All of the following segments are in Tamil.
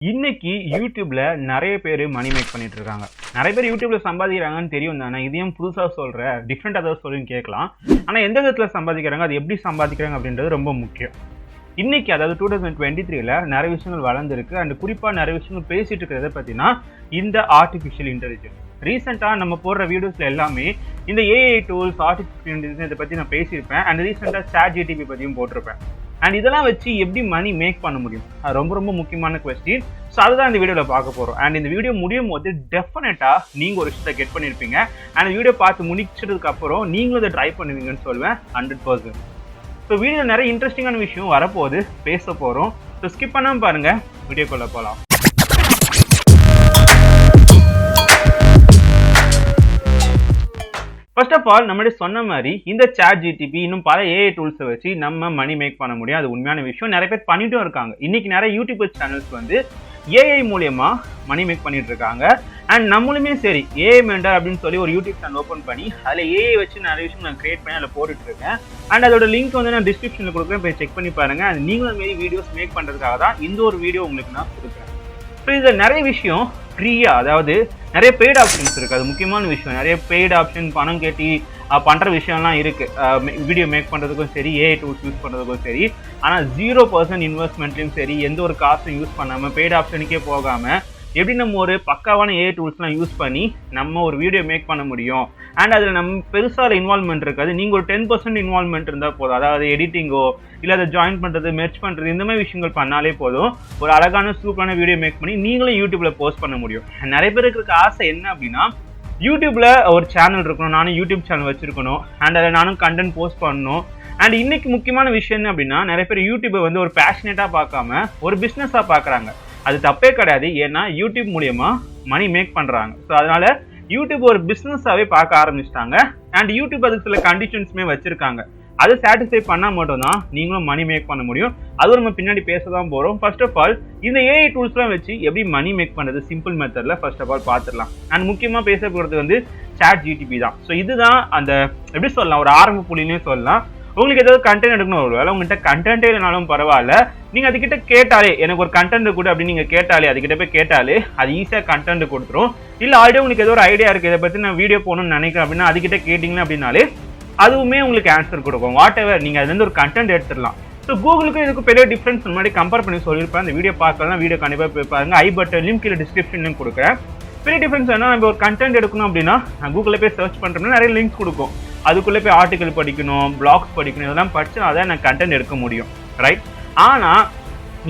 இன்னைக்கு யூடியூப்ல நிறைய பேர் மணி மேக் பண்ணிட்டு இருக்காங்க. நிறைய பேர் யூடியூப்ல சம்பாதிக்கிறாங்கன்னு தெரியும் தானே. இதையும் புதுசா சொல்ற, டிஃப்ரெண்ட் ஏதாவது சொல்லுன்னு கேட்கலாம். ஆனா எந்த விதத்துல சம்பாதிக்கிறாங்க, அது எப்படி சம்பாதிக்கிறாங்க அப்படின்றது ரொம்ப முக்கியம். இன்னைக்கு அதாவது 2023ல நிறைய விஷயங்கள் வளர்ந்துருக்கு. அண்ட் குறிப்பா நிறைய விஷயங்கள் பேசிட்டு இருக்கிறத பத்தினா இந்த ஆர்டிஃபிஷியல் இன்டெலிஜென்ஸ். ரீசெண்டா நம்ம போடுற வீடியோஸ்ல எல்லாமே இந்த ஏஐ டூல்ஸ், ஆர்டிஃபிஷியல் இன்டெலிஜென்ஸ் இதை பத்தி நான் பேசியிருப்பேன். அண்ட் ரீசெண்டா ChatGPT பத்தியும் போட்டிருப்பேன். அண்ட் இதெல்லாம் வச்சு எப்படி மணி மேக் பண்ண முடியும், அது ரொம்ப ரொம்ப முக்கியமான கொஸ்டின். ஸோ அதுதான் இந்த வீடியோவில் பார்க்க போகிறோம். அண்ட் இந்த வீடியோ முடியும் போது டெஃபினட்டாக நீங்கள் ஒரு விஷயத்தை கெட் பண்ணியிருப்பீங்க. அண்ட் வீடியோ பார்த்து முடிச்சதுக்கு அப்புறம் நீங்களும் இதை ட்ரை பண்ணுவீங்கன்னு சொல்லுவேன் 100%. ஸோ வீடியோவில் நிறைய இன்ட்ரெஸ்டிங்கான விஷயம் வரப்போகுது, பேச போகிறோம். ஸோ ஸ்கிப் பண்ணாமல் பாருங்கள், வீடியோக்குள்ளே போகலாம். ஃபர்ஸ்ட் ஆஃப் ஆல் நம்மளே சொன்ன மாதிரி இந்த ChatGPT இன்னும் பல ஏஐ டூல்ஸை வச்சு நம்ம மணி மேக் பண்ண முடியும். அது உண்மையான விஷயம். நிறைய பேர் பண்ணிட்டும் இருக்காங்க. இன்னைக்கு நிறைய யூடியூப் சேனல்ஸ் வந்து ஏஐ மூலியமா மணி மேக் பண்ணிட்டு இருக்காங்க. அண்ட் நம்மளுமே சரி ஏஐ மெண்டர் அப்படின்னு சொல்லி ஒரு யூடியூப் சேனல் ஓப்பன் பண்ணி அதில் ஏஐ வச்சு நிறைய விஷயம் நான் கிரியேட் பண்ணி அதில் போட்டுட்டு இருக்கேன். அண்ட் அதோட லிங்க் வந்து நான் டிஸ்கிரிப்ஷனில் கொடுக்குறேன், போய் செக் பண்ணி பாருங்க. அண்ட் நீங்களும் மாரி வீடியோஸ் மேக் பண்ணுறதுக்காக தான் இந்த ஒரு வீடியோ உங்களுக்கு நான் கொடுக்குறேன். ஸோ இதில் நிறைய விஷயம் ஃப்ரீயா, அதாவது நிறைய பெய்டு ஆப்ஷன்ஸ் இருக்குது. அது முக்கியமான விஷயம். நிறைய பெய்டு ஆப்ஷன் பணம் கேட்டி பண்ணுற விஷயம்லாம் இருக்குது. வீடியோ மேக் பண்ணுறதுக்கும் சரி, ஏஐ டூல்ஸ் யூஸ் பண்ணுறதுக்கும் சரி. ஆனால் 0% இன்வெஸ்ட்மெண்ட்லையும் சரி, எந்த ஒரு காசும் யூஸ் பண்ணாமல் பெய்டு ஆப்ஷனுக்கே போகாமல் எப்படி நம்ம ஒரு பக்காவான ஏஐ டூல்ஸ்லாம் யூஸ் பண்ணி நம்ம ஒரு வீடியோ மேக் பண்ண முடியும். அண்ட் அதில் நம்ம பெருசாக இன்வால்மெண்ட் இருக்காது. நீங்கள் ஒரு 10% இன்வால்மெண்ட் இருந்தால் போதும். அதாவது எடிட்டிங்கோ இல்லை அதை ஜாயின் பண்ணுறது, மெர்ச் பண்ணுறது, இந்த மாதிரி விஷயங்கள் பண்ணாலே போதும். ஒரு அழகான சூப்பரான வீடியோ மேக் பண்ணி நீங்களும் யூடியூப்ல போஸ்ட் பண்ண முடியும். நிறைய பேருக்கு இருக்க ஆசை என்ன அப்படின்னா, யூடியூப்ல ஒரு சேனல் இருக்கணும், நானும் யூடியூப் சேனல் வச்சிருக்கணும், அண்ட் அதில் நானும் கண்டென்ட் போஸ்ட் பண்ணணும். அண்ட் இன்னைக்கு முக்கியமான விஷயம் என்ன அப்படின்னா, நிறைய பேர் யூடியூப்பை வந்து ஒரு பேஷனேட்டாக பார்க்காம ஒரு பிஸ்னஸாக பார்க்குறாங்க. அது தப்பே கிடையாது, ஏன்னா யூடியூப் மூலியமா மணி மேக் பண்ணுறாங்க. ஸோ அதனால யூடியூப் ஒரு பிஸ்னஸாகவே பார்க்க ஆரம்பிச்சிட்டாங்க. அண்ட் யூடியூப் அதுக்கு சில கண்டிஷன்ஸுமே வச்சிருக்காங்க. அதை சாட்டிஸ்ஃபை பண்ணால் மட்டும்தான் நீங்களும் மணி மேக் பண்ண முடியும். அதுவும் நம்ம பின்னாடி பேச தான் போகிறோம். ஃபர்ஸ்ட் ஆஃப் ஆல் இந்த ஏஐ டூல்ஸ்லாம் வச்சு எப்படி மணி மேக் பண்ணுறது சிம்பிள் மெத்தடில் ஃபர்ஸ்ட் ஆஃப் ஆல் பார்த்துடலாம். அண்ட் முக்கியமாக பேச போகிறது வந்து ChatGPT தான். ஸோ இதுதான் அந்த எப்படி சொல்லலாம், ஒரு ஆரம்ப புள்ளினே சொல்லலாம். உங்களுக்கு ஏதாவது கண்டென்ட் எடுக்கணும், ஒரு வேலை உங்கள்கிட்ட கண்டென்ட்டே இல்லைனாலும் பரவாயில்ல, நீங்கள் அதுக்கிட்ட கேட்டாலே எனக்கு ஒரு கண்டென்ட் கூட அப்படின்னு நீங்கள் கேட்டாலே, அதுக்கிட்ட போய் கேட்டாலே அது ஈஸியாக கண்டென்ட் கொடுத்துரும். இல்லை ஆல்ரெடி உங்களுக்கு ஏதோ ஒரு ஐடியா இருக்குது, இதை பற்றி நான் வீடியோ போகணும்னு நினைக்கிறேன் அப்படின்னா அதுக்கிட்ட கேட்டிங்கன்னா அப்படின்னாலே அதுவுமே உங்களுக்கு ஆன்சர் கொடுக்கும். வாட் எவர், நீங்கள் அதுலேருந்து ஒரு கண்டென்ட் எடுத்துடலாம். ஸோ கூகுளுக்கும் இதுக்கு பெரிய டிஃப்ரென்ஸ் முன்னாடி கம்பேர் பண்ணி சொல்லியிருப்பேன். அந்த வீடியோ பார்க்கலாம், வீடியோ கண்டிப்பாக போய் பாருங்க. ஐ பட்டன்லையும் கீழே டிஸ்கிரிப்ஷன்லையும் கொடுக்குறேன். பெரிய டிஃப்ரென்ஸ் என்ன, நம்ம ஒரு கண்டென்ட் எடுக்கணும் அப்படின்னா நான் கூகுளில் போய் சர்ச் பண்ணுறோம்னா நிறைய லிங்க்ஸ் கொடுக்கும். அதுக்குள்ளே போய் ஆர்டிக்கல் படிக்கணும், பிளாக்ஸ் படிக்கணும், இதெல்லாம் படிச்சு அதான் நான் கண்டென்ட் எடுக்க முடியும், ரைட்? ஆனால்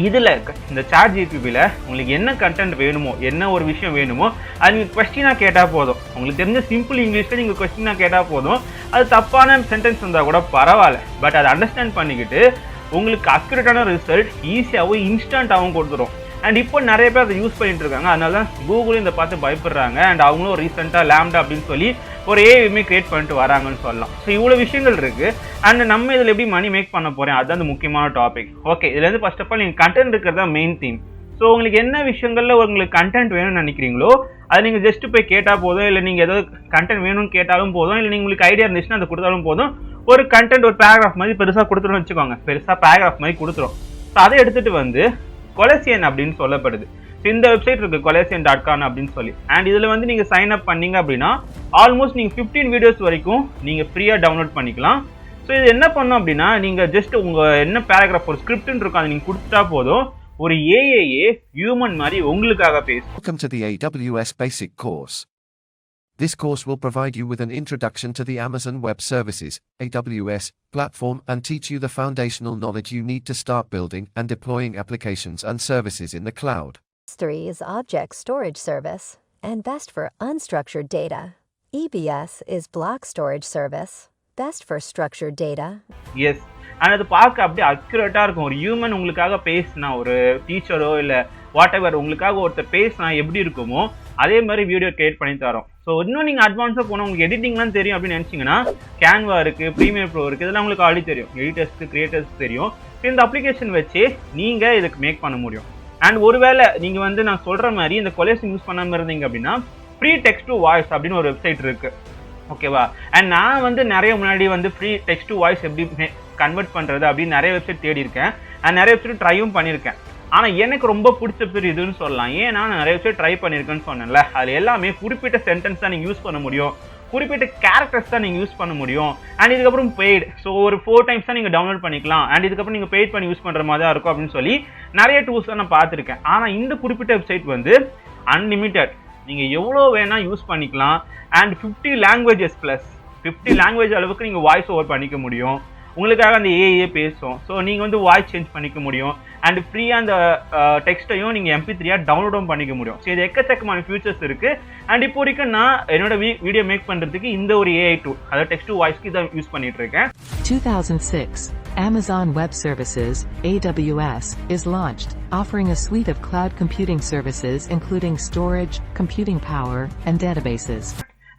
இதில் இந்த ChatGPTல உங்களுக்கு என்ன கண்டென்ட் வேணுமோ, என்ன ஒரு விஷயம் வேணுமோ அது நீங்கள் கொஸ்டினாக கேட்டால் போதும். உங்களுக்கு தெரிஞ்ச சிம்பிள் இங்கிலீஷில் நீங்கள் கொஸ்டினாக கேட்டால் போதும். அது தப்பான சென்டென்ஸ் இருந்தால் கூட பரவாயில்ல, பட் அதை அண்டர்ஸ்டாண்ட் பண்ணிக்கிட்டு உங்களுக்கு அக்யூரேட்டான ரிசல்ட் ஈஸியாகவும் இன்ஸ்டண்ட்டாகவும் கொடுத்துரும். அண்ட் இப்போ நிறைய பேர் அதை யூஸ் பண்ணிட்டு இருக்காங்க. அதனால தான் கூகுளும் இதை பார்த்து பயப்படுறாங்க. அண்ட் அவங்களும் ரீசெண்டாக லேம்டா அப்படின்னு சொல்லி ஒரு ஏஐமே கிரியேட் பண்ணிட்டு வராங்கன்னு சொல்லலாம். ஸோ இவ்வளோ விஷயங்கள் இருக்குது. அண்ட் நம்ம இதில் எப்படி மணி மேக் பண்ண போகிறேன், அதுதான் அந்த முக்கியமான டாபிக். ஓகே, இதுலேருந்து ஃபர்ஸ்ட் ஆஃப் ஆல் நீங்கள் கண்டென்ட் இருக்கிறது தான் மெயின் தீம். ஸோ உங்களுக்கு என்ன விஷயங்களில் உங்களுக்கு கண்டென்ட் வேணும்னு நினைக்கிறீங்களோ அதை நீங்கள் ஜஸ்ட் போய் கேட்டால் போதும். இல்லை நீங்கள் ஏதோ கண்டென்ட் வேணும்னு கேட்டாலும் போதும். இல்லை நீங்கள் உங்களுக்கு ஐடியா இருந்துச்சுன்னா அதை கொடுத்தாலும் போதும். ஒரு கண்டென்ட் ஒரு பேராகிராஃப் மாதிரி பெருசாக கொடுத்துருன்னு வச்சுக்கோங்க, பெருசாக பேராகிராஃப் மாதிரி கொடுத்துரும். ஸோ அதை எடுத்துகிட்டு வந்து கொலசியன் அப்படின்னு சொல்லப்படுது. இந்த வெப்சைட் இருக்கு collection.com அப்படின்னு சொல்லி. அண்ட் இதில் வந்து நீங்கள் சைன் அப் பண்ணீங்க அப்படின்னா ஆல்மோஸ்ட் நீங்கள் 15 வீடியோஸ் வரைக்கும் நீங்கள் ஃப்ரீயாக டவுன்லோட் பண்ணிக்கலாம். ஸோ இது என்ன பண்ணும் அப்படின்னா, நீங்கள் ஜஸ்ட் உங்கள் என்ன பேராகிராஃப் ஒரு ஸ்கிரிப்ட்னு இருக்கும் அதை நீங்கள் கொடுத்துட்டா போதும், ஒரு ஏஐஏ ஹியூமன் மாதிரி உங்களுக்காக பேசும். Welcome to the AWS Basic course. This course will provide you with an introduction to the Amazon Web Services (AWS) platform and teach you the foundational knowledge you need to start building and deploying applications and services in the cloud. S3 is object storage service and best for unstructured data. EBS is block storage service, best for structured data. Yes, ஆனால் அது பார்க்க அப்படியே அக்யூரேட்டாக இருக்கும். ஒரு ஹியூமன் உங்களுக்காக பேசினா, ஒரு டீச்சரோ இல்லை வாட் எவர் உங்களுக்காக ஒருத்தர் பேசினா எப்படி இருக்குமோ அதே மாதிரி வீடியோ கிரியேட் பண்ணி தரோம். ஸோ இன்னும் நீங்கள் அட்வான்ஸாக போனால் உங்களுக்கு எடிட்டிங்லாம் தெரியும் அப்படின்னு நினச்சிங்கன்னா கேன்வா இருக்குது, ப்ரீமியர் ப்ரோ இருக்குது, இதெல்லாம் உங்களுக்கு ஆல்ரெடி தெரியும். எடிட்டர்ஸ்க்கு, கிரியேட்டர்ஸ்க்கு தெரியும். இந்த அப்ளிகேஷன் வச்சு நீங்கள் இதுக்கு மேக் பண்ண முடியும். அண்ட் ஒருவேளை நீங்கள் வந்து நான் சொல்கிற மாதிரி இந்த கொலேஷன் யூஸ் பண்ணாமல் இருந்தீங்க அப்படின்னா ஃப்ரீ டெக்ஸ்ட் டு வாய்ஸ் அப்படின்னு ஒரு வெப்சைட் இருக்குது, ஓகேவா? அண்ட் நான் வந்து நிறைய முன்னாடி வந்து ஃப்ரீ டெக்ஸ்ட் டு வாய்ஸ் எப்படி கன்வெர்ட் பண்ணுறது அப்படின்னு நிறைய வெப்சைட் தேடி இருக்கேன். அண்ட் நிறைய வெப்சைட் ட்ரையும் பண்ணியிருக்கேன். ஆனால் எனக்கு ரொம்ப பிடிச்ச பேர் இதுன்னு சொல்லலாம். ஏன்னா நான் நிறைய விஷயம் ட்ரை பண்ணியிருக்கேன்னு சொன்னேன்ல, அதில் எல்லாமே குறிப்பிட்ட சென்டென்ஸ் தான் நீங்கள் யூஸ் பண்ண முடியும், குறிப்பிட்ட கேரக்டர்ஸ் தான் நீங்கள் யூஸ் பண்ண முடியும். அண்ட் இதுக்கப்புறம் பெய்டு, ஸோ ஒரு 4 times தான் நீங்கள் டவுன்லோட் பண்ணிக்கலாம். அண்ட் இதுக்கப்புறம் நீங்கள் பெய்ட் பண்ணி யூஸ் பண்ணுற மாதிரி தான் இருக்கும் அப்படின்னு சொல்லி நிறைய டூல்ஸ் தான் நான் பார்த்துருக்கேன். ஆனால் இந்த குறிப்பிட்ட வெப்சைட் வந்து அன்லிமிட்டட், நீங்கள் எவ்வளோ வேணால் யூஸ் பண்ணிக்கலாம். அண்ட் 50 languages ப்ளஸ் 50 language அளவுக்கு நீங்கள் வாய்ஸ் ஓவர் பண்ணிக்க முடியும். உங்களுக்காக அந்த ஏஐயே பேசும். ஸோ நீங்கள் வந்து வாய்ஸ் சேஞ்ச் பண்ணிக்க முடியும். அண்ட் ஃப்ரீயாக அந்த டெக்ஸ்ட்டையும் நீங்கள் MP3 டவுன்லோடும் பண்ணிக்க முடியும். ஸோ இது எக்கச்சக்கமான ஃபியூச்சர்ஸ் இருக்குது. அண்ட் இப்போ வரைக்கும் நான் என்னோட வீடியோ மேக் பண்ணுறதுக்கு இந்த ஒரு ஏஐ டூல், அதாவது டெக்ஸ்ட் டு வாய்ஸ்க்கு இதை யூஸ் பண்ணிட்டு இருக்கேன். 2006, Amazon Web Services, AWS, is launched, offering a suite of cloud computing services including storage, computing power, and databases.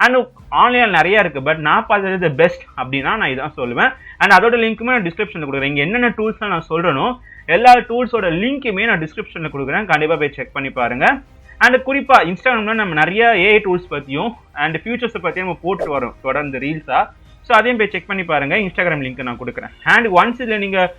And ஆன்லைனில் நிறையா இருக்குது, பட் நான் பார்த்தது பெஸ்ட் அப்படின்னா நான் இதான் சொல்லுவேன். அண்ட் அதோட லிங்க்குமே நான் டிஸ்கிரிப்ஷனில் கொடுக்குறேன். இங்கே என்னென்ன டூல்ஸ்லாம் நான் சொல்கிறேனோ எல்லா டூல்ஸோட லிங்க்குமே நான் டிஸ்கிரிப்ஷனில் கொடுக்குறேன். கண்டிப்பாக போய் செக் பண்ணி பாருங்கள். அண்ட் குறிப்பாக இன்ஸ்டாகிராமில் நம்ம நிறைய ஏஐ டூல்ஸ் பற்றியும் அண்ட் ஃபியூச்சர்ஸை பற்றியும் நம்ம போட்டு வரோம் தொடர்ந்து ரீல்ஸாக. ஸோ அதையும் போய் செக் பண்ணி பாருங்கள். இன்ஸ்டாகிராம் லிங்க் நான் கொடுக்குறேன். அண்ட் ஒன்ஸ் இதில் நீங்கள்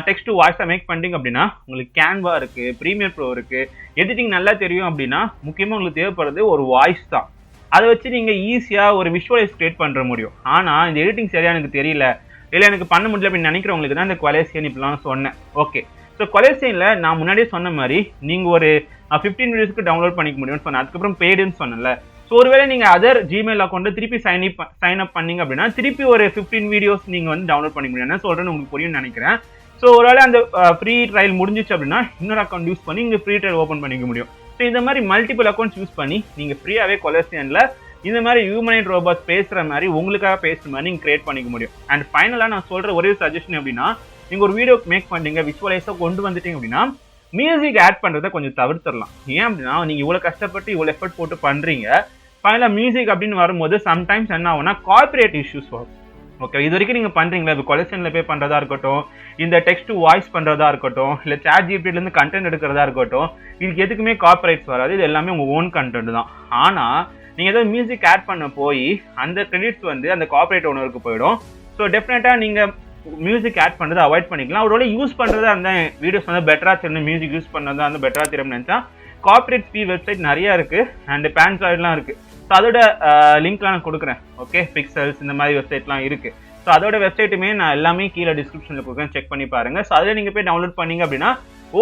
டெக்ஸ்ட் டு வாய்ஸாக மேக் பண்ணிட்டீங்க அப்படின்னா உங்களுக்கு கேன்வா இருக்குது, ப்ரீமியர் ப்ரோ இருக்குது, எடிட்டிங் நல்லா தெரியும் அப்படின்னா முக்கியமாக உங்களுக்கு தேவைப்படுறது ஒரு வாய்ஸ் தான். அதை வச்சு நீங்கள் ஈஸியாக ஒரு விஷுவலைஸ் கிரியேட் பண்ணுற முடியும். ஆனால் இந்த எடிட்டிங் சரியாக எனக்கு தெரியல, இல்லை எனக்கு பண்ண முடியல அப்படின்னு நினைக்கிறவங்களுக்கு தான் இந்த கொலேசியன் இப்படிலாம் சொன்னேன். ஓகே, ஸோ கொலேசியனில் நான் முன்னாடியே சொன்ன மாதிரி நீங்கள் ஒரு 15 வீடியோஸ்க்கு டவுன்லோட் பண்ணிக்க முடியும்னு சொன்னேன். அதுக்கப்புறம் பெய்டுன்னு சொன்னேன்ல. ஸோ ஒருவேளை நீங்கள் அதர் ஜிமெயில் அக்கௌண்ட்டை திருப்பி சைன் அப் பண்ணிங்க அப்படின்னா திருப்பி ஒரு 15 வீடியோஸ் நீங்கள் வந்து டவுன்லோட் பண்ணிக்க முடியும். என்ன சொல்கிறேன்னு உங்களுக்கு புரியும்னு நினைக்கிறேன். ஸோ ஒருவேளை அந்த ஃப்ரீ ட்ரையல் முடிஞ்சிச்சு அப்படின்னா இன்னொரு அக்கௌண்ட் யூஸ் பண்ணி நீங்கள் ஃப்ரீ ட்ரையல் ஓப்பன் பண்ணிக்க முடியும். ஸோ இந்த மாதிரி மல்டிபிள் அக்கௌண்ட்ஸ் யூஸ் பண்ணி நீங்கள் ஃப்ரீயாகவே கொலேசியனில் இந்த மாதிரி ஹியூமனைட் ரோபோட்ஸ் பேசுகிற மாதிரி உங்களுக்காக பேசுகிற மாதிரி நீங்கள் கிரியேட் பண்ணிக்க முடியும். அண்ட் ஃபைனலாக நான் சொல்கிற ஒரே சஜஷன் அப்படின்னா, நீங்கள் ஒரு வீடியோ மேக் பண்ணுறீங்க, விஷுவலைஸாக கொண்டு வந்துட்டீங்க அப்படின்னா மியூசிக் ஆட் பண்ணுறதை கொஞ்சம் தவிர்த்துடலாம். ஏன் அப்படின்னா நீங்கள் இவ்வளோ கஷ்டப்பட்டு இவ்வளோ எஃபர்ட் போட்டு பண்ணுறீங்க, ஃபைனலாக மியூசிக் அப்படின்னு வரும்போது சம்டைம்ஸ் என்ன ஆகும்னா கார்பரேட் இஷ்யூஸ் வரும். ஓகே, இது வரைக்கும் நீங்கள் பண்ணுறீங்களா, இப்போ கொலேஷனில் போய் பண்ணுறதா இருக்கட்டும், இந்த டெக்ஸ்ட் டு வாய்ஸ் பண்ணுறதா இருக்கட்டும், இல்லை ChatGPT-லேருந்து கண்டென்ட் எடுக்கிறதா இருக்கட்டும், இதுக்கு எதுக்குமே கார்பரேட்ஸ் வராது. இது எல்லாமே உங்கள் ஓன் கண்டென்ட் தான். ஆனால் நீங்கள் ஏதாவது மியூசிக் ஆட் பண்ண போய் அந்த கிரெடிட்ஸ் வந்து அந்த கார்பரேட் ஓனருக்கு போயிடும். ஸோ டெஃபினட்டாக நீங்கள் மியூசிக் ஆட் பண்ணுறதை அவாய்ட் பண்ணிக்கலாம். அவரோட யூஸ் பண்ணுறதா அந்த வீடியோஸ் வந்து பெட்டராக தெரியும், மியூசிக் யூஸ் பண்ணுறதா வந்து பெட்டராக தெரியும்னு நினச்சா கார்பரேட் ஃப்ரீ வெப்சைட் நிறையா இருக்குது. அண்ட் பேன்சாய்ட்லாம் இருக்குது. ஸோ அதோட லிங்க்லாம் நான் கொடுக்குறேன். ஓகே, பிக்சல்ஸ் இந்த மாதிரி வெப்சைட்லாம் இருக்குது. ஸோ அதோட வெப்சைட்டுமே நான் எல்லாமே கீழே டிஸ்கிரிப்ஷனில் கொடுக்குறேன், செக் பண்ணி பாருங்கள். ஸோ அதில் நீங்கள் போய் டவுன்லோட் பண்ணிங்க அப்படின்னா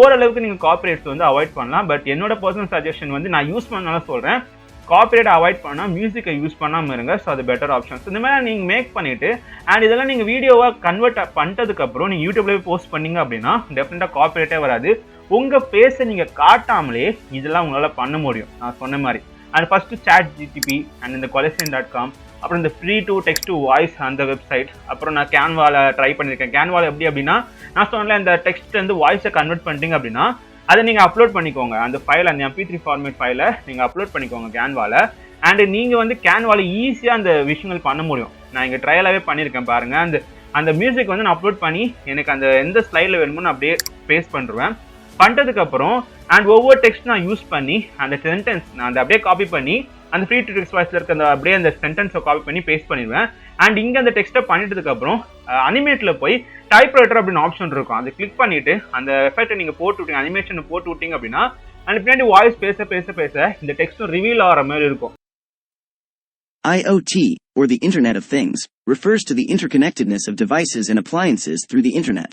ஓரளவுக்கு நீங்கள் கார்பரேட்ஸ் வந்து அவாய்ட் பண்ணலாம். பட் என்னோட பர்சனல் சஜஷன் வந்து நான் யூஸ் பண்ணாலும் சொல்கிறேன், கார்பரேட் அவாய்ட் பண்ணால் மியூசிக்கை யூஸ் பண்ணாமல் இருங்க. ஸோ அது பெட்டர் ஆப்ஷன்ஸ். இந்த மாதிரி நீங்கள் மேக் பண்ணிவிட்டு அண்ட் இதெல்லாம் நீங்கள் வீடியோவாக கன்வெர்ட் பண்ணிட்டதுக்கப்புறம் நீங்கள் யூடியூப்லேயே போஸ்ட் பண்ணிங்க அப்படின்னா டெஃபினட்டாக கார்பரேட்டே வராது. உங்கள் பேஸை நீங்கள் காட்டாமலே இதெல்லாம் உங்களால் பண்ண முடியும் நான் சொன்ன மாதிரி. அண்ட் ஃபஸ்ட்டு ChatGPT அண்ட் இந்த collection.com, அப்புறம் இந்த free to text to voice அந்த வெப்சைட், அப்புறம் நான் கேன்வாவில் ட்ரை பண்ணியிருக்கேன். கேன்வாவில் எப்படி அப்படின்னா நான் சொன்னல இந்த டெக்ஸ்ட் வந்து வாய்ஸை கன்வெர்ட் பண்ணிட்டீங்க அப்படின்னா அதை நீங்கள் அப்லோட் பண்ணிக்கோங்க. அந்த ஃபைல், அந்த MP3 ஃபார்மேட் ஃபைலை நீங்கள் அப்லோட் பண்ணிக்கோங்க கேன்வாவில். அண்ட் நீங்கள் வந்து கேன்வாவில் ஈஸியாக அந்த விஷயங்கள் பண்ண முடியும். நான் இங்கே ட்ரையலாகவே பண்ணியிருக்கேன் பாருங்கள். அந்த மியூசிக் வந்து நான் அப்லோட் பண்ணி எனக்கு அந்த எந்த ஸ்லைடில் வேணுமோ நான் அப்படியே பேஸ்ட் பண்ணுறேன். பண்ணுறதுக்கப்புறம் அண்ட் ஒவ்வொரு டெக்ஸ்ட் நான் யூஸ் பண்ணி அந்த சென்டென்ஸ் நான் அந்த அப்படியே காப்பி பண்ணி அந்த ஃப்ரீ டு டெக்ஸ்ட் வாய்ஸில் இருக்க அந்த அப்படியே அந்த சென்டென்ஸை காப்பி பண்ணி பேஸ்ட் பண்ணிடுவேன். அண்ட் இங்கே அந்த டெக்ஸ்ட்டை பண்ணிட்டதுக்கப்புறம் அனிமேட்டில் போய் டைப்ரைட்டர் அப்படின்னு ஆப்ஷன் இருக்கும், அதை கிளிக் பண்ணிவிட்டு அந்த எஃபெக்ட்டை நீங்கள் போட்டு விட்டீங்க, அனிமேஷனை போட்டு விட்டீங்க அப்படின்னா அந்த பின்னாடி வாய்ஸ் பேச பேச பேச இந்த டெக்ஸ்ட்டும் ரிவீல் ஆகிற மாதிரி இருக்கும். IoT, or the Internet of Things, refers to the interconnectedness of devices and appliances through the Internet.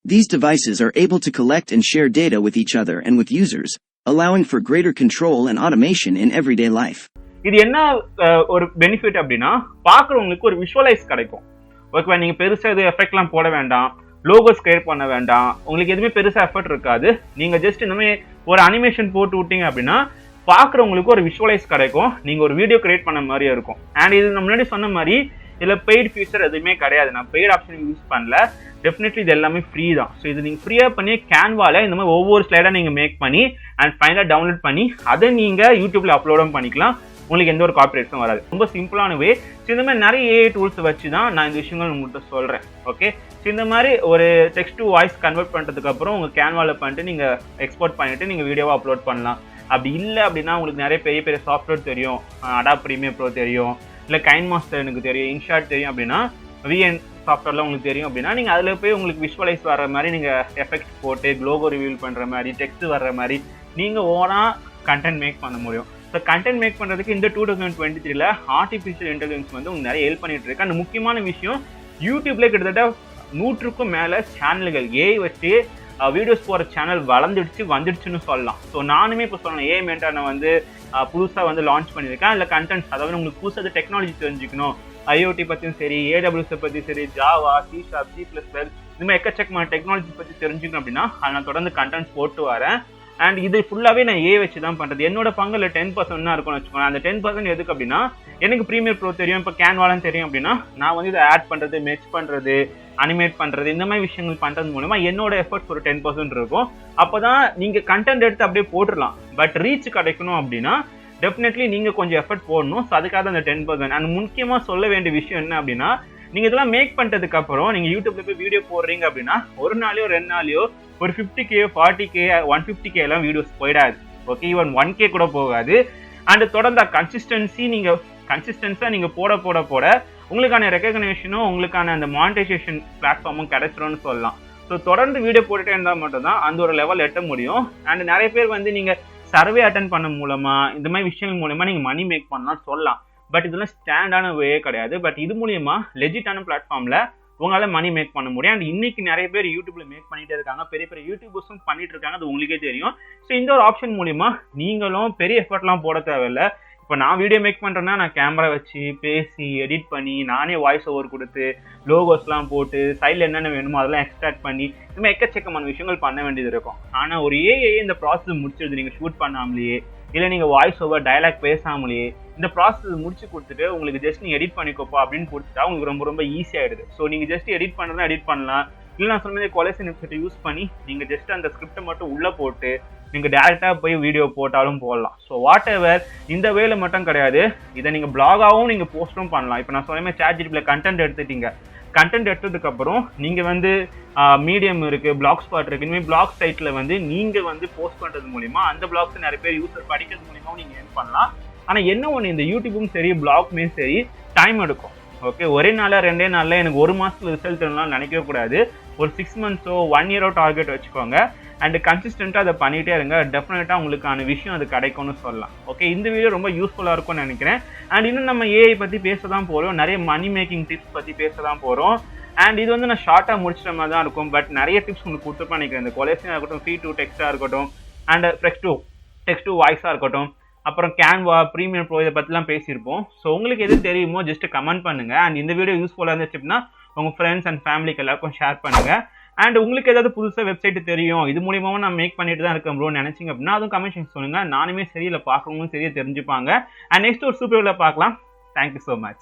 These devices are able to collect and share data with each other and with users, allowing for greater control and automation in everyday life. இது என்ன ஒரு பெனிஃபிட் அப்படின்னா பார்க்குறவங்களுக்கு ஒரு விஷுவலைஸ் கிடைக்கும். ஓகேவா, நீங்கள் பெருசாக இது எஃபெக்ட்லாம் போட வேண்டாம், லோகோஸ் கிரியேட் பண்ண வேண்டாம், உங்களுக்கு எதுவுமே பெருசாக எஃபெக்ட் இருக்காது. நீங்கள் ஜஸ்ட் இந்தமாதிரி ஒரு அனிமேஷன் போட்டு விட்டீங்க அப்படின்னா பார்க்குறவங்களுக்கு ஒரு விஷுவலைஸ் கிடைக்கும், நீங்கள் ஒரு வீடியோ கிரியேட் பண்ண மாதிரியே இருக்கும். அண்ட் இது நான் முன்னாடி சொன்ன மாதிரி இதில் பெய்ட் ஃபீச்சர் எதுவுமே கிடையாது. நான் பெய்ட் ஆப்ஷன் யூஸ் பண்ணல. டெஃபினெட்லி இது எல்லாமே ஃப்ரீ தான். ஸோ இது நீங்கள் ஃப்ரீயாக பண்ணி கேன்வாவில் இந்த மாதிரி ஒவ்வொரு ஸ்லைடாக நீங்கள் மேக் பண்ணி அண்ட் ஃபைனலாக டவுன்லோட் பண்ணி அதை நீங்கள் யூடியூப்பில் அப்லோடும் பண்ணிக்கலாம். உங்களுக்கு எந்த ஒரு கார்பரேட்ஸும் வராது. ரொம்ப சிம்பிளான வே. ஸோ இந்த மாதிரி நிறைய ஏஐ டூல்ஸ் வச்சு தான் நான் இந்த விஷயங்கள் உங்கள்கிட்ட சொல்கிறேன். ஓகே, ஸோ இந்த மாதிரி ஒரு டெக்ஸ்ட் டு வாய்ஸ் கன்வெர்ட் பண்ணுறதுக்கப்புறம் உங்கள் கேன்வாவில் பண்ணிட்டு நீங்கள் எக்ஸ்போர்ட் பண்ணிவிட்டு நீங்கள் வீடியோவாக அப்லோட் பண்ணலாம். அப்படி இல்லை அப்படின்னா உங்களுக்கு நிறைய பெரிய பெரிய சாஃப்ட்வேர் தெரியும், அடாப் ப்ரீமியர் ப்ரோ தெரியும், இல்லை கைன் மாஸ்டர் எனக்கு தெரியும், இன்ஷாட் தெரியும் அப்படின்னா சாஃப்ட்வேர்லாம் உங்களுக்கு தெரியும் அப்படின்னா நீங்கள் அதில் போய் உங்களுக்கு விஷுவலைஸ் வர மாதிரி நீங்கள் எஃபெக்ட்ஸ் போட்டு லோகோ ரிவீல் பண்ணுற மாதிரி டெக்ஸ்ட் வர்ற மாதிரி நீங்கள் ஓனாக கண்டென்ட் மேக் பண்ண முடியும். ஸோ கண்டென்ட் மேக் பண்ணுறதுக்கு இந்த 2023ல் ஆர்டிஃபிஷியல் இன்டெலிஜென்ஸ் வந்து உங்களுக்கு நிறைய ஹெல்ப் பண்ணிட்டு இருக்கு. அந்த முக்கியமான விஷயம் யூடியூப்ல கிட்டத்தட்ட 100க்கும் மேலே சேனல்கள் ஏஐ வச்சு வீடியோஸ் போகிற சேனல் வந்துடுச்சுன்னு சொல்லலாம். ஸோ நானுமே இப்போ சொல்லலாம் ஏஐ மென்டானை வந்து புதுசாக வந்து லான்ச் பண்ணியிருக்கேன். அதில் கண்டென்ட்ஸ், அதாவது உங்களுக்கு புதுசாக டெக்னாலஜி தெரிஞ்சுக்கணும், ஐஓடி பற்றியும் சரி, ஏடபிள்யூஎஸை பற்றி சரி, ஜாவா, C#, C++, இந்த மாதிரி எக்கச்சக்கமான டெக்னாலஜி பற்றி தெரிஞ்சுக்கணும் அப்படின்னா அதை நான் தொடர்ந்து கண்டென்ட்ஸ் போட்டு வரேன். அண்ட் இது ஃபுல்லாகவே நான் ஏ வச்சு தான் பண்ணுறது. என்னோட பங்கில் 10% தான் இருக்கும்னு வச்சுக்கோங்க. அந்த 10% எதுக்கு அப்படின்னா எனக்கு ப்ரீமியர் ப்ரோ தெரியும், இப்போ கேன்வாலாம் தெரியும் அப்படின்னா நான் வந்து இதை ஆட் பண்ணுறது, மெச் பண்ணுறது, அனிமேட் பண்ணுறது, இந்த மாதிரி விஷயங்கள் பண்ணுறது மூலமா என்னோட எஃபர்ட்ஸ் ஒரு 10% இருக்கும். அப்போ தான் நீங்கள் கண்டென்ட் எடுத்து அப்படியே போட்டுடலாம். பட் ரீச் கிடைக்கணும் அப்படின்னா டெஃபினெட்லி நீங்கள் கொஞ்சம் எஃபர்ட் போடணும். ஸோ அதுக்காக அந்த 10%. அண்ட் முக்கியமாக சொல்ல வேண்டிய விஷயம் என்ன அப்படின்னா நீங்கள் இதெல்லாம் மேக் பண்ணுறதுக்கு அப்புறம் நீங்கள் யூடியூப்ல போய் வீடியோ போடுறீங்க அப்படின்னா ஒரு நாளையோ 2 நாளையோ ஒரு 50K 40K 150K எல்லாம் வீடியோஸ் போயிடாது. ஓகே, ஈவன் 1K கூட போகாது. அண்ட் தொடர்ந்து கன்சிஸ்டன்ஸாக நீங்கள் போட உங்களுக்கான ரெகக்னேஷனும் உங்களுக்கான அந்த மானிட்டைசேஷன் பிளாட்ஃபார்மும் கிடைச்சிரும்னு சொல்லலாம். ஸோ தொடர்ந்து வீடியோ போட்டுட்டே இருந்தால் மட்டும்தான் அந்த ஒரு லெவல் எட்ட முடியும். அண்ட் நிறைய பேர் வந்து நீங்கள் சர்வே அட்டன் பண்ண மூலமா இந்த மாதிரி விஷயங்கள் மூலமா நீங்கள் மணி மேக் பண்ணலாம் சொல்லலாம். பட் இதெல்லாம் ஸ்டாண்டான வே கிடையாது. பட் இது மூலியமா லெஜிட்டான பிளாட்ஃபார்ம்ல உங்களால் மணி மேக் பண்ண முடியும். அண்ட் இன்னைக்கு நிறைய பேர் யூடியூப்ல மேக் பண்ணிட்டே இருக்காங்க, பெரிய பெரிய யூடியூபர்ஸும் பண்ணிட்டு இருக்காங்க, அது உங்களுக்கே தெரியும். ஸோ இந்த ஒரு ஆப்ஷன் மூலியமா நீங்களும் பெரிய எஃபர்ட்லாம் போட தேவையில்லை. இப்போ நான் வீடியோ மேக் பண்ணுறேன்னா நான் கேமரா வச்சு பேசி எடிட் பண்ணி நானே வாய்ஸ் ஓவர் கொடுத்து லோகோஸ்லாம் போட்டு சைடில் என்னென்ன வேணுமோ அதெல்லாம் எக்ஸ்ட்ராக்ட் பண்ணி இந்த மாதிரி எக்கச்சக்கமான விஷயங்கள் பண்ண வேண்டியது இருக்கும். ஆனால் ஒரு ஏஐ இந்த ப்ராசஸ் முடிச்சிருது. நீங்கள் ஷூட் பண்ணாமலேயே இல்லை நீங்கள் வாய்ஸ் ஓவர் டைலாக் பேசாமலேயே இந்த ப்ராசஸ் முடிச்சு கொடுத்துட்டு உங்களுக்கு ஜஸ்ட் நீ எடிட் பண்ணிக்கோப்பா அப்படின்னு கொடுத்துட்டா உங்களுக்கு ரொம்ப ரொம்ப ஈஸியாகிடுது. ஸோ நீங்கள் ஜஸ்ட் எடிட் பண்ணுறதா எடிட் பண்ணலாம். இல்லை நான் சொன்ன கொலேஷன் வெப்சைட்டை யூஸ் பண்ணி நீங்கள் ஜஸ்ட் அந்த ஸ்கிரிப்டை மட்டும் உள்ளே போட்டு நீங்கள் டேரெக்டாக போய் வீடியோ போட்டாலும் போடலாம். ஸோ வாட் எவர் இந்த வேலை மட்டும் கிடையாது, இதை நீங்கள் பிளாகாகவும் நீங்கள் போஸ்ட்டும் பண்ணலாம். இப்போ நான் சொன்ன மாதிரி ChatGPT-ல கண்டென்ட் எடுத்துட்டீங்க. கண்டென்ட் எடுத்ததுக்கப்புறம் நீங்கள் வந்து மீடியம் இருக்குது, பிளாக் ஸ்பாட் இருக்குது, இனிமேல் பிளாக் சைட்டில் வந்து நீங்கள் வந்து போஸ்ட் பண்ணுறது மூலிமா அந்த பிளாக்ஸ் நிறைய பேர் யூஸர் படிக்கிறது மூலியமாகவும் நீங்கள் ஏர்ன் பண்ணலாம். ஆனால் என்ன ஒன்று, இந்த யூடியூப்பும் சரி பிளாக்குமே சரி டைம் எடுக்கும். ஓகே, ஒரே நாளில் 2 நாளில் எனக்கு 1 மாதத்துல ரிசல்ட் இருந்தாலும் நினைக்கவே கூடாது. ஒரு 6 monthsோ 1 year டார்கெட் வச்சுக்கோங்க. அண்ட் கன்சிஸ்டண்ட்டாக அதை பண்ணிகிட்டே இருங்க. டெஃபினட்டாக உங்களுக்கான விஷயம் அது கிடைக்கும்னு சொல்லலாம். ஓகே, இந்த வீடியோ ரொம்ப யூஸ்ஃபுல்லாக இருக்கும்னு நினைக்கிறேன். அண்ட் இன்னும் நம்ம ஏஐ பற்றி பேச தான் போகிறோம், நிறைய மணி மேக்கிங் டிப்ஸ் பற்றி பேச தான் போகிறோம். அண்ட் இது வந்து நான் ஷார்ட்டாக முடிச்சிட்ட மாதிரி தான் இருக்கும். பட் நிறைய டிப்ஸ் உங்களுக்கு கொடுத்துருப்பேன் நினைக்கிறேன். இந்த கொலேஷனாக இருக்கட்டும், ஃப்ரீ டு டெக்ஸ்ட்டாக இருக்கட்டும், அண்ட் டெக்ஸ்ட் டு வாய்ஸாக இருக்கட்டும், அப்புறம் கேன்வா, ப்ரீமியர் ப்ரோ, இதை பற்றிலாம் பேசியிருப்போம். ஸோ உங்களுக்கு எது தெரியுமோ ஜஸ்ட் கமெண்ட் பண்ணுங்கள். அண்ட் இந்த வீடியோ யூஸ்ஃபுல்லாக இருந்துச்சு அப்படின்னா உங்கள் ஃப்ரெண்ட்ஸ் அண்ட் ஃபேமிலிக்கு எல்லாருக்கும் ஷேர் பண்ணுங்கள். அண்ட் உங்களுக்கு ஏதாவது புதுசாக வெப்சைட் தெரியும், இது மூலியமாக நான் மேக் பண்ணிட்டு தான் இருக்கேன் ப்ரோ நினைச்சிங்க அப்படின்னா அதுவும் கமெண்ட் சொல்லுங்கள். நானுமே சரி இல்லை பார்க்குறவங்களும் சரியாக தெரிஞ்சுப்பாங்க. அண்ட் நெக்ஸ்ட் ஒரு சூப்பர் வீடியோவில் பார்க்கலாம். Thank you so much.